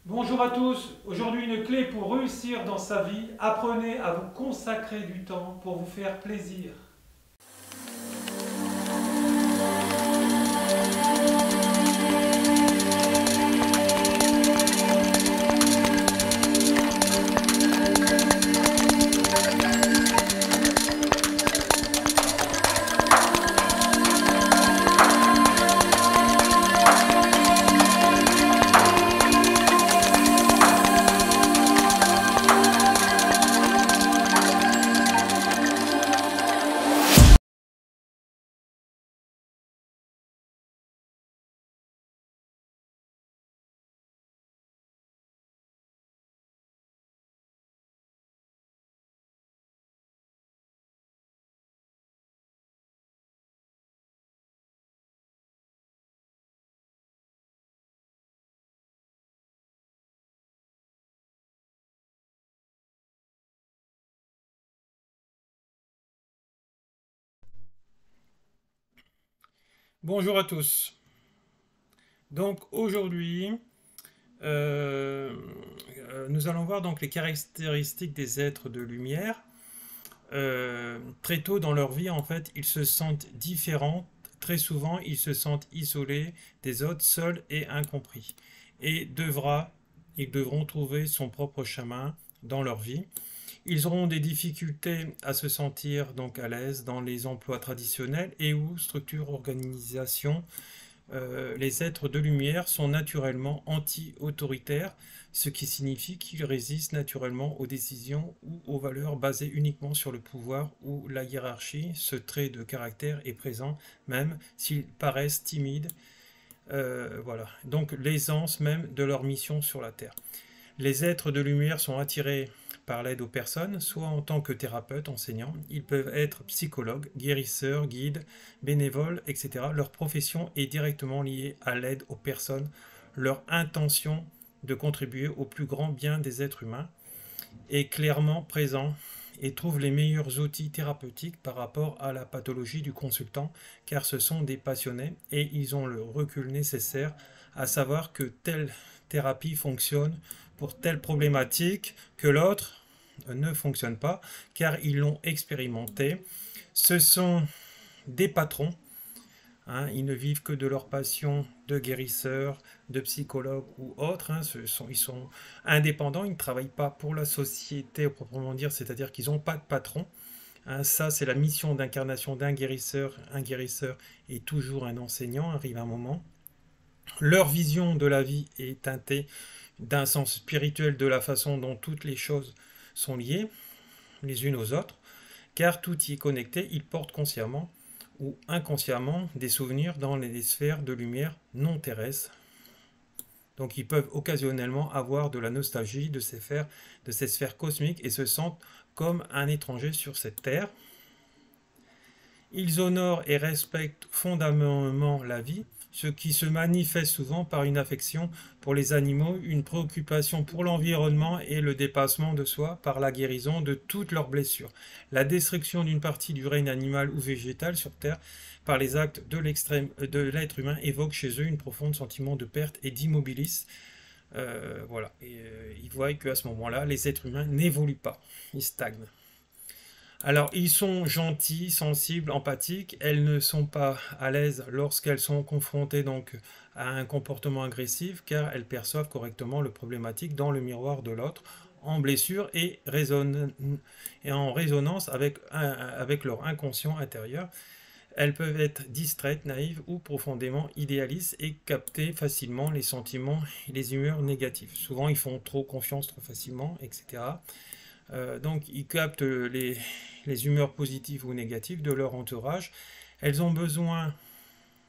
Bonjour à tous, aujourd'hui une clé pour réussir dans sa vie, apprenez à vous consacrer du temps pour vous faire plaisir. Bonjour à tous. Donc aujourd'hui, euh, nous allons voir donc les caractéristiques des êtres de lumière. Très tôt dans leur vie, en fait, ils se sentent différents. Très souvent, ils se sentent isolés des autres, seuls et incompris. Et ils devront trouver son propre chemin dans leur vie. Ils auront des difficultés à se sentir donc à l'aise dans les emplois traditionnels et ou structures organisation. Les êtres de lumière sont naturellement anti-autoritaires, ce qui signifie qu'ils résistent naturellement aux décisions ou aux valeurs basées uniquement sur le pouvoir ou la hiérarchie. Ce trait de caractère est présent même s'ils paraissent timides. Voilà. Donc l'aisance même de leur mission sur la Terre. Les êtres de lumière sont attirés par l'aide aux personnes, soit en tant que thérapeutes, enseignants. Ils peuvent être psychologues, guérisseurs, guides, bénévoles, etc. Leur profession est directement liée à l'aide aux personnes, leur intention de contribuer au plus grand bien des êtres humains est clairement présent et trouve les meilleurs outils thérapeutiques par rapport à la pathologie du consultant, car ce sont des passionnés et ils ont le recul nécessaire à savoir que telle thérapie fonctionne pour telle problématique que l'autre ne fonctionne pas, car ils l'ont expérimenté. Ce sont des patrons. Hein, ils ne vivent que de leur passion de guérisseurs, de psychologues ou autres. Hein, ils sont indépendants, ils ne travaillent pas pour la société proprement dire, c'est-à-dire qu'ils n'ont pas de patron. Hein, ça, c'est la mission d'incarnation d'un guérisseur. Un guérisseur est toujours un enseignant, arrive un moment. Leur vision de la vie est teintée d'un sens spirituel de la façon dont toutes les choses sont liées les unes aux autres, car tout y est connecté, ils portent consciemment ou inconsciemment des souvenirs dans les sphères de lumière non terrestres. Donc ils peuvent occasionnellement avoir de la nostalgie de ces sphères cosmiques et se sentent comme un étranger sur cette terre. Ils honorent et respectent fondamentalement la vie, ce qui se manifeste souvent par une affection pour les animaux, une préoccupation pour l'environnement et le dépassement de soi par la guérison de toutes leurs blessures. La destruction d'une partie du règne animal ou végétal sur Terre par les actes de l'être humain évoque chez eux un profond sentiment de perte et d'immobilisme. Voilà. Ils voient qu'à ce moment-là, les êtres humains n'évoluent pas, ils stagnent. Alors, ils sont gentils, sensibles, empathiques. Elles ne sont pas à l'aise lorsqu'elles sont confrontées donc à un comportement agressif, car elles perçoivent correctement le problématique dans le miroir de l'autre, en blessure et en résonance avec leur inconscient intérieur. Elles peuvent être distraites, naïves ou profondément idéalistes et capter facilement les sentiments et les humeurs négatives. Souvent, ils font trop confiance trop facilement, etc. Donc, ils captent les humeurs positives ou négatives de leur entourage. Elles ont besoin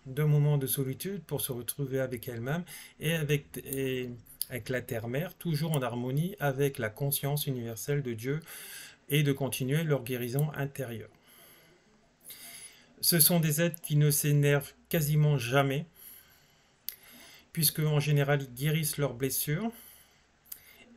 de moments de solitude pour se retrouver avec elles-mêmes et avec la terre-mère, toujours en harmonie avec la conscience universelle de Dieu et de continuer leur guérison intérieure. Ce sont des êtres qui ne s'énervent quasiment jamais, puisque en général ils guérissent leurs blessures.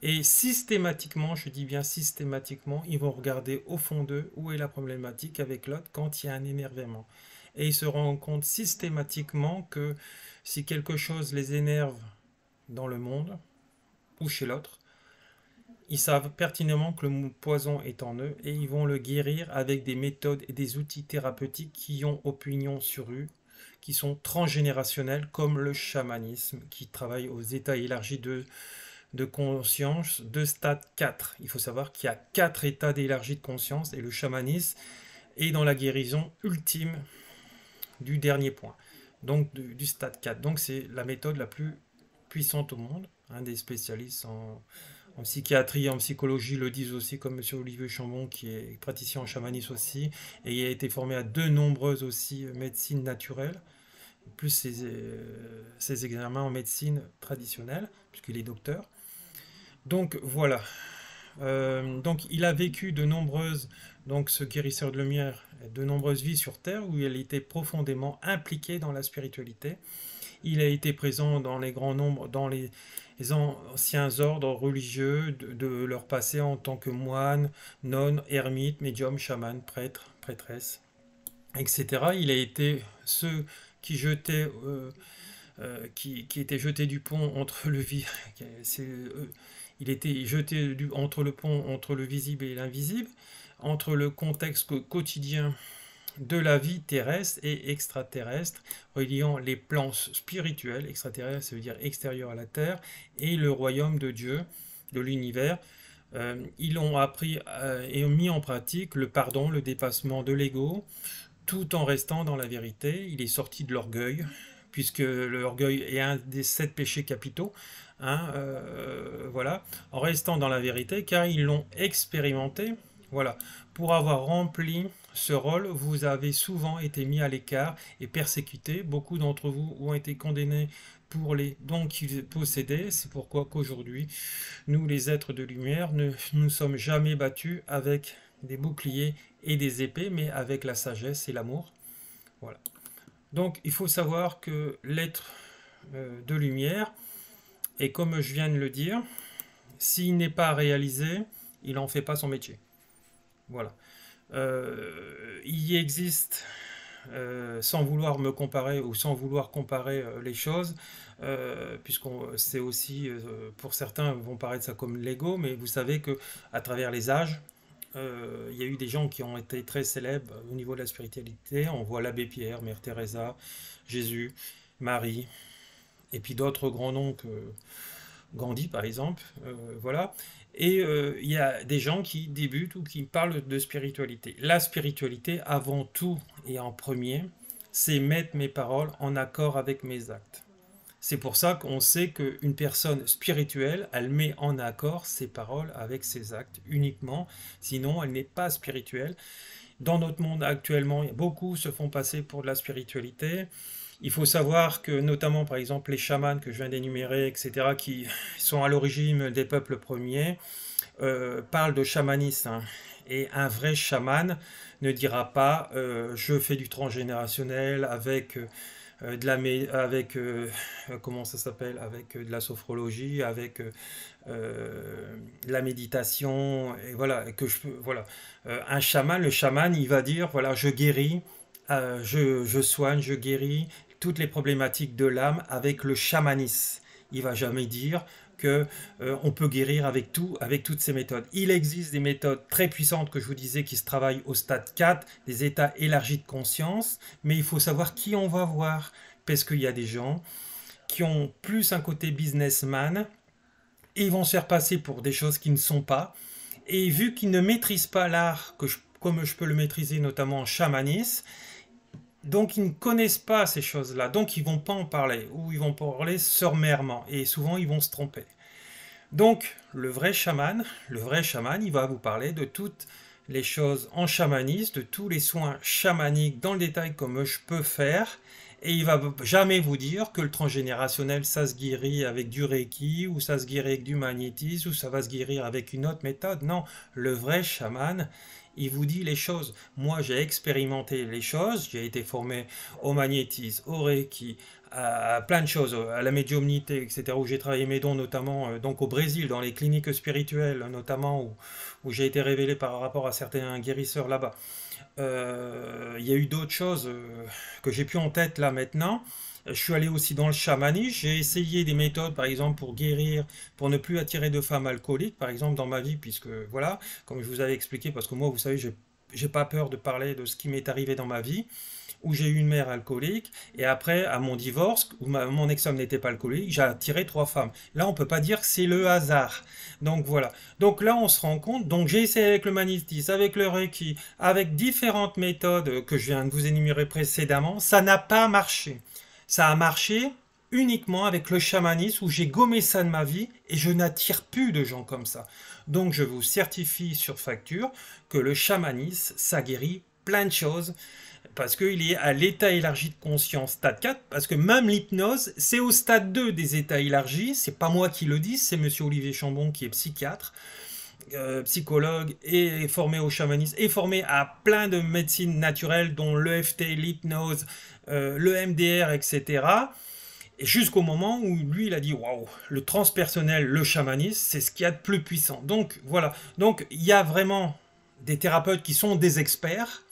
Et systématiquement, je dis bien systématiquement, ils vont regarder au fond d'eux où est la problématique avec l'autre quand il y a un énervement. Et ils se rendent compte systématiquement que si quelque chose les énerve dans le monde, ou chez l'autre. Ils savent pertinemment que le poison est en eux et ils vont le guérir avec des méthodes et des outils thérapeutiques qui ont opinion sur eux, qui sont transgénérationnels, comme le chamanisme, qui travaille aux états élargis de conscience de stade 4. Il faut savoir qu'il y a 4 états d'élargie de conscience et le chamanisme est dans la guérison ultime du dernier point, donc du stade 4. Donc c'est la méthode la plus puissante au monde. Un des spécialistes en psychiatrie, en psychologie le disent aussi, comme M. Olivier Chambon, qui est praticien en chamanisme aussi, et il a été formé à de nombreuses aussi médecines naturelles, plus ses examens en médecine traditionnelle, puisqu'il est docteur. Donc voilà. Donc il a vécu de nombreuses, donc ce guérisseur de lumière, de nombreuses vies sur Terre où il était profondément impliqué dans la spiritualité. Il a été présent dans les grands nombres, dans les anciens ordres religieux de leur passé en tant que moine, nonne, ermite, médium, chaman, prêtre, prêtresse, etc. Il a été ceux qui jetaient, qui étaient jetés du pont entre le il était jeté entre le pont entre le visible et l'invisible, entre le contexte quotidien de la vie terrestre et extraterrestre, reliant les plans spirituels, extraterrestres, ça veut dire extérieur à la Terre, et le royaume de Dieu, de l'univers. Ils ont appris et ont mis en pratique le pardon, le dépassement de l'ego, tout en restant dans la vérité. Il est sorti de l'orgueil, puisque l'orgueil est un des 7 péchés capitaux, hein, voilà, en restant dans la vérité, car ils l'ont expérimenté. Voilà, pour avoir rempli ce rôle, vous avez souvent été mis à l'écart et persécuté. Beaucoup d'entre vous ont été condamnés pour les dons qu'ils possédaient. C'est pourquoi qu'aujourd'hui, nous, les êtres de lumière, ne nous sommes jamais battus avec des boucliers et des épées, mais avec la sagesse et l'amour. Voilà. Donc, il faut savoir que l'être de lumière, et comme je viens de le dire, s'il n'est pas réalisé, il n'en fait pas son métier. Voilà. Il y existe, sans vouloir me comparer ou sans vouloir comparer les choses, puisqu'on c'est aussi, pour certains vont paraître ça comme l'ego, mais vous savez que à travers les âges, il y a eu des gens qui ont été très célèbres au niveau de la spiritualité. On voit l'abbé Pierre, Mère Teresa, Jésus, Marie, et puis d'autres grands noms que Gandhi par exemple, voilà. Et il y a des gens qui débutent ou qui parlent de spiritualité. La spiritualité, avant tout et en premier, c'est mettre mes paroles en accord avec mes actes. C'est pour ça qu'on sait qu'une personne spirituelle, elle met en accord ses paroles avec ses actes uniquement, sinon elle n'est pas spirituelle. Dans notre monde actuellement, beaucoup se font passer pour de la spiritualité. Il faut savoir que notamment par exemple les chamans que je viens d'énumérer, etc., qui sont à l'origine des peuples premiers, parlent de chamanisme, hein. Et un vrai chaman ne dira pas je fais du transgénérationnel avec comment ça s'appelle, avec de la sophrologie, avec de la méditation, et voilà, que je peux, voilà. Un chaman, le chaman, il va dire, voilà, je guéris, je soigne, je guéris toutes les problématiques de l'âme avec le chamanisme. Il va jamais dire que on peut guérir avec tout, avec toutes ces méthodes. Il existe des méthodes très puissantes que je vous disais qui se travaillent au stade 4, des états élargis de conscience, mais il faut savoir qui on va voir, parce qu'il y a des gens qui ont plus un côté businessman et ils vont se faire passer pour des choses qui ne sont pas, et vu qu'ils ne maîtrisent pas l'art comme je peux le maîtriser notamment en chamanisme, donc ils ne connaissent pas ces choses-là, donc ils vont pas en parler, ou ils vont parler sommairement, et souvent ils vont se tromper. Donc le vrai chaman, il va vous parler de toutes les choses en chamanisme, de tous les soins chamaniques dans le détail comme je peux faire, et il va jamais vous dire que le transgénérationnel ça se guérit avec du reiki, ou ça se guérit avec du magnétisme, ou ça va se guérir avec une autre méthode. Non, le vrai chaman, il vous dit les choses. Moi, j'ai expérimenté les choses, j'ai été formé au magnétisme, au reiki, à plein de choses, à la médiumnité, etc., où j'ai travaillé mes dons, notamment donc au Brésil, dans les cliniques spirituelles, notamment, où j'ai été révélé par rapport à certains guérisseurs là-bas. Il y a eu d'autres choses que j'ai plus en tête là maintenant, Je suis allé aussi dans le chamanisme. J'ai essayé des méthodes, par exemple, pour guérir, pour ne plus attirer de femmes alcooliques, par exemple, dans ma vie, puisque voilà, comme je vous avais expliqué, parce que moi, vous savez, j'ai pas peur de parler de ce qui m'est arrivé dans ma vie, où j'ai eu une mère alcoolique, et après, à mon divorce, où mon ex-homme n'était pas alcoolique, j'ai attiré 3 femmes. Là, on peut pas dire que c'est le hasard. Donc voilà. Donc là, on se rend compte. Donc j'ai essayé avec le magnétisme, avec le Reiki, avec différentes méthodes que je viens de vous énumérer précédemment. Ça n'a pas marché. Ça a marché uniquement avec le chamanisme où j'ai gommé ça de ma vie et je n'attire plus de gens comme ça. Donc je vous certifie sur facture que le chamanisme, ça guérit plein de choses parce qu'il est à l'état élargi de conscience stade 4, parce que même l'hypnose, c'est au stade 2 des états élargis, c'est pas moi qui le dis, c'est monsieur Olivier Chambon qui est psychiatre, psychologue et formé au chamanisme et formé à plein de médecines naturelles dont l'EFT, l'hypnose, le MDR, etc. Et jusqu'au moment où lui il a dit waouh, le transpersonnel, le chamanisme, c'est ce qu'il y a de plus puissant. Donc voilà, donc il y a vraiment des thérapeutes qui sont des experts.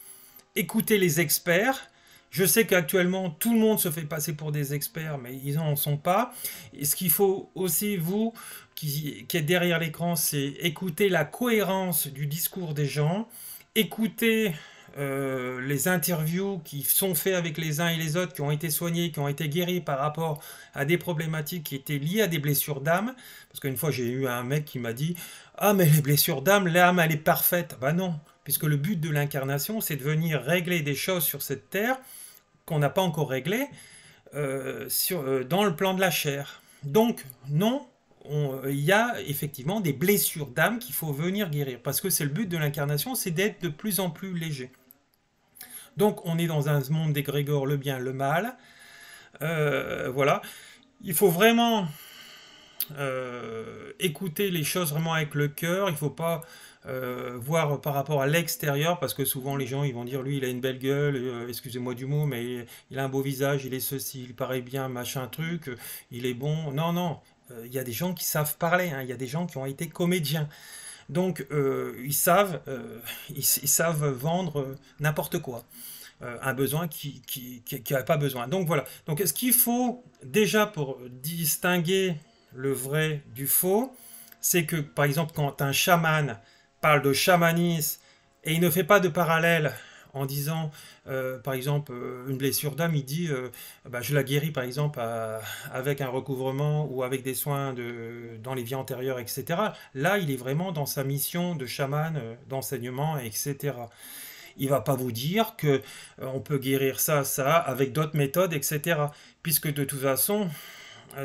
Écoutez les experts. Je sais qu'actuellement, tout le monde se fait passer pour des experts, mais ils n'en sont pas. Et ce qu'il faut aussi, vous, qui êtes derrière l'écran, c'est écouter la cohérence du discours des gens, écouter les interviews qui sont faites avec les uns et les autres, qui ont été soignés, qui ont été guéris par rapport à des problématiques qui étaient liées à des blessures d'âme. Parce qu'une fois, j'ai eu un mec qui m'a dit « Ah, mais les blessures d'âme, l'âme, elle est parfaite. » Ben non, puisque le but de l'incarnation, c'est de venir régler des choses sur cette terre qu'on n'a pas encore réglées dans le plan de la chair. Donc, non, il y a effectivement des blessures d'âme qu'il faut venir guérir, parce que c'est le but de l'incarnation, c'est d'être de plus en plus léger. Donc, on est dans un monde d'égrégore, le bien, le mal. Voilà. Il faut vraiment écouter les choses vraiment avec le cœur. Il ne faut pas voir par rapport à l'extérieur, parce que souvent les gens ils vont dire lui il a une belle gueule, excusez-moi du mot, mais il a un beau visage, il est ceci, il paraît bien, machin truc, il est bon. Non, non, il y a des gens qui savent parler, hein, il y a des gens qui ont été comédiens. Donc ils savent vendre n'importe quoi. Un besoin qui n'a pas besoin. Donc voilà. Donc ce qu'il faut déjà pour distinguer le vrai du faux, c'est que par exemple quand un chaman parle de chamanisme et il ne fait pas de parallèle en disant par exemple une blessure d'âme, il dit bah, je la guéris par exemple avec un recouvrement ou avec des soins dans les vies antérieures, etc. Là il est vraiment dans sa mission de chaman, d'enseignement, etc. Il va pas vous dire que on peut guérir ça avec d'autres méthodes, etc. Puisque de toute façon,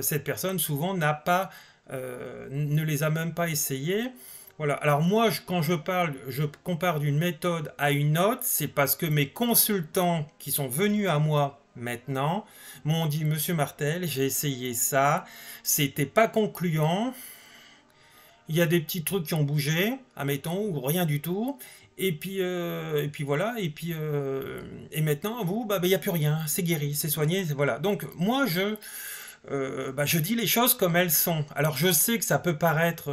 cette personne souvent ne les a même pas essayées. Voilà. Alors moi, quand je compare d'une méthode à une autre, c'est parce que mes consultants qui sont venus à moi maintenant m'ont dit, Monsieur Martel, j'ai essayé ça, c'était pas concluant. Il y a des petits trucs qui ont bougé, admettons, ou rien du tout. Et puis voilà, et maintenant, vous, bah, il n'y a plus rien, c'est guéri, c'est soigné, voilà. Donc moi, je dis les choses comme elles sont. Alors je sais que ça peut paraître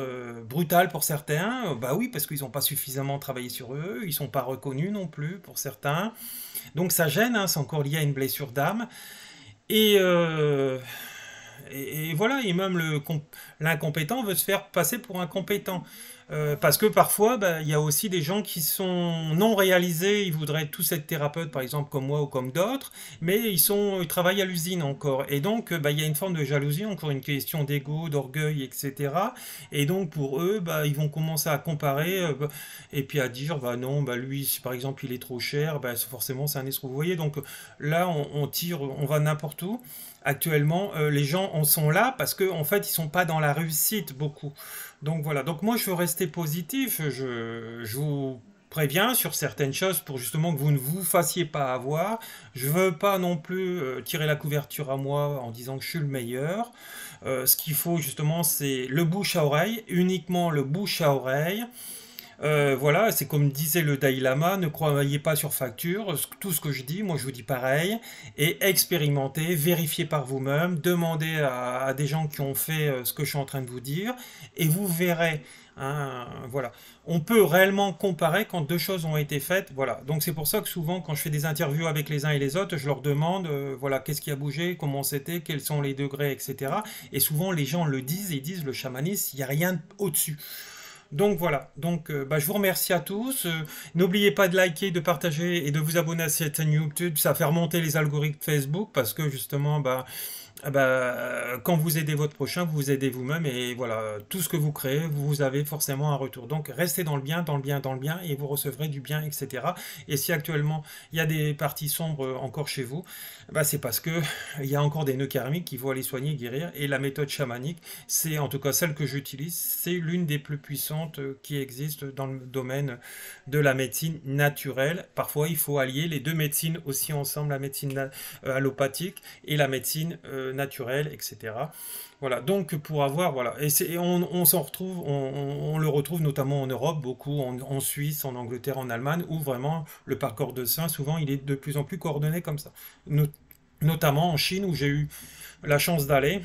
brutal pour certains, bah oui, parce qu'ils n'ont pas suffisamment travaillé sur eux, ils ne sont pas reconnus non plus pour certains. Donc ça gêne, hein, c'est encore lié à une blessure d'âme. Et, euh, et voilà, et même l'incompétent veut se faire passer pour un compétent. Parce que parfois, bah, il y a aussi des gens qui sont non réalisés, ils voudraient tous être thérapeutes, par exemple, comme moi ou comme d'autres, mais ils travaillent à l'usine encore. Et donc, bah, il y a une forme de jalousie, encore une question d'ego, d'orgueil, etc. Et donc, pour eux, bah, ils vont commencer à comparer, et puis à dire, bah non, bah lui, si par exemple il est trop cher, bah, forcément c'est un escroc. Vous voyez, donc là, on tire, on va n'importe où. Actuellement, les gens en sont là parce qu'en fait, ils sont pas dans la réussite beaucoup. Donc voilà, donc moi je veux rester positif, je vous préviens sur certaines choses pour justement que vous ne vous fassiez pas avoir. Je veux pas non plus tirer la couverture à moi en disant que je suis le meilleur. Ce qu'il faut justement c'est le bouche à oreille, uniquement le bouche à oreille. Voilà, c'est comme disait le Dalai Lama, ne croyez pas sur facture, tout ce que je dis, moi je vous dis pareil, et expérimentez, vérifiez par vous-même, demandez à des gens qui ont fait ce que je suis en train de vous dire, et vous verrez. Hein, voilà. On peut réellement comparer quand deux choses ont été faites. Voilà. Donc c'est pour ça que souvent, quand je fais des interviews avec les uns et les autres, je leur demande, voilà, qu'est-ce qui a bougé, comment c'était, quels sont les degrés, etc. Et souvent, les gens le disent, ils disent, le chamanisme, il n'y a rien au-dessus. Donc voilà, donc bah, je vous remercie à tous. N'oubliez pas de liker, de partager et de vous abonner à cette chaîne YouTube. Ça fait remonter les algorithmes Facebook parce que justement, bah, quand vous aidez votre prochain, vous vous aidez vous-même et voilà, tout ce que vous créez, vous avez forcément un retour. Donc restez dans le bien, dans le bien, dans le bien et vous recevrez du bien, etc. Et si actuellement il y a des parties sombres encore chez vous, bah, c'est parce que il y a encore des nœuds karmiques qu'il faut aller soigner, guérir. Et la méthode chamanique, c'est en tout cas celle que j'utilise, c'est l'une des plus puissantes qui existent dans le domaine de la médecine naturelle. Parfois, il faut allier les deux médecines aussi ensemble, la médecine allopathique et la médecine naturelle, etc. Voilà, donc pour avoir, voilà, et on s'en retrouve, on le retrouve notamment en Europe, beaucoup en Suisse, en Angleterre, en Allemagne, où vraiment le parcours de soins, souvent, il est de plus en plus coordonné comme ça. Notamment en Chine, où j'ai eu la chance d'aller,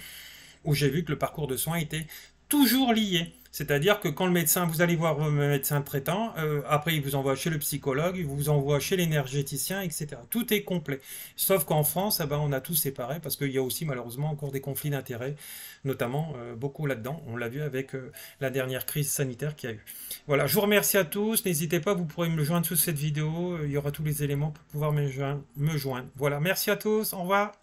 où j'ai vu que le parcours de soins était toujours lié. C'est-à-dire que quand le médecin, vous allez voir le médecin traitant, après il vous envoie chez le psychologue, il vous envoie chez l'énergéticien, etc. Tout est complet. Sauf qu'en France, eh ben, on a tout séparé parce qu'il y a aussi malheureusement encore des conflits d'intérêts, notamment beaucoup là-dedans. On l'a vu avec la dernière crise sanitaire qu'il y a eu. Voilà, je vous remercie à tous. N'hésitez pas, vous pourrez me joindre sous cette vidéo. Il y aura tous les éléments pour pouvoir me joindre. Voilà, merci à tous. Au revoir.